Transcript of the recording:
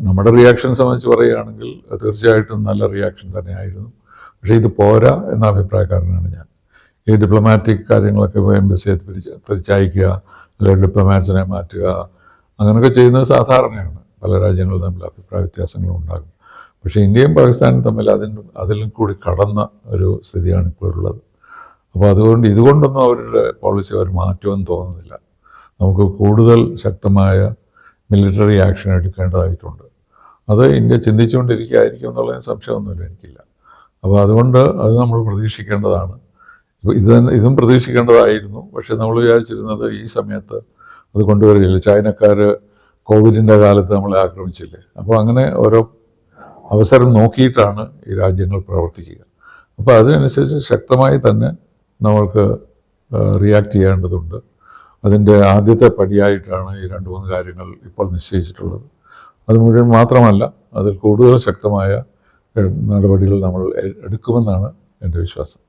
നമ്മുടെ റിയാക്ഷൻ സംബന്ധിച്ച് പറയുകയാണെങ്കിൽ തീർച്ചയായിട്ടും നല്ല റിയാക്ഷൻ തന്നെയായിരുന്നു. പക്ഷേ ഇത് പോരാ എന്ന അഭിപ്രായക്കാരനാണ് ഞാൻ. ഈ ഡിപ്ലോമാറ്റിക് കാര്യങ്ങളൊക്കെ എംബസിയെ തിരിച്ചയക്കുക, അല്ലെങ്കിൽ ഡിപ്ലോമാറ്റ്സിനെ മാറ്റുക, അങ്ങനെയൊക്കെ ചെയ്യുന്നത് സാധാരണയാണ്. പല രാജ്യങ്ങളും തമ്മിൽ അഭിപ്രായ വ്യത്യാസങ്ങളും ഉണ്ടാകും. പക്ഷേ ഇന്ത്യയും പാകിസ്ഥാനും തമ്മിൽ അതിലും കൂടി കടന്ന ഒരു സ്ഥിതിയാണ് ഇപ്പോഴുള്ളത്. അപ്പോൾ ഇതുകൊണ്ടൊന്നും അവരുടെ പോളിസി അവർ മാറ്റുമെന്ന് തോന്നുന്നില്ല. നമുക്ക് കൂടുതൽ ശക്തമായ മിലിറ്ററി ആക്ഷൻ എടുക്കേണ്ടതായിട്ടുണ്ട്. അത് ഇന്ത്യ ചിന്തിച്ചുകൊണ്ടിരിക്കുകയായിരിക്കും എന്നുള്ളതിന് സംശയമൊന്നുമില്ല, എനിക്കില്ല. അപ്പോൾ അതുകൊണ്ട് അത് നമ്മൾ പ്രതീക്ഷിക്കേണ്ടതാണ്. ഇതും പ്രതീക്ഷിക്കേണ്ടതായിരുന്നു. പക്ഷേ നമ്മൾ വിചാരിച്ചിരുന്നത് ഈ സമയത്ത് അത് കൊണ്ടുവരില്ല. ചൈനക്കാർ കോവിഡിൻ്റെ കാലത്ത് നമ്മളെ ആക്രമിച്ചില്ലേ. അപ്പോൾ അങ്ങനെ ഓരോ അവസരം നോക്കിയിട്ടാണ് ഈ രാജ്യങ്ങൾ പ്രവർത്തിക്കുക. അപ്പോൾ അതിനനുസരിച്ച് ശക്തമായി തന്നെ നമ്മൾക്ക് റിയാക്ട് ചെയ്യേണ്ടതുണ്ട്. അതിൻ്റെ ആദ്യത്തെ പടിയായിട്ടാണ് ഈ 2-3 കാര്യങ്ങൾ ഇപ്പോൾ നിശ്ചയിച്ചിട്ടുള്ളത്. അത് മുഴുവൻ മാത്രമല്ല, അതിൽ കൂടുതൽ ശക്തമായ നടപടികൾ നമ്മൾ എടുക്കുമെന്നാണ് എൻ്റെ വിശ്വാസം.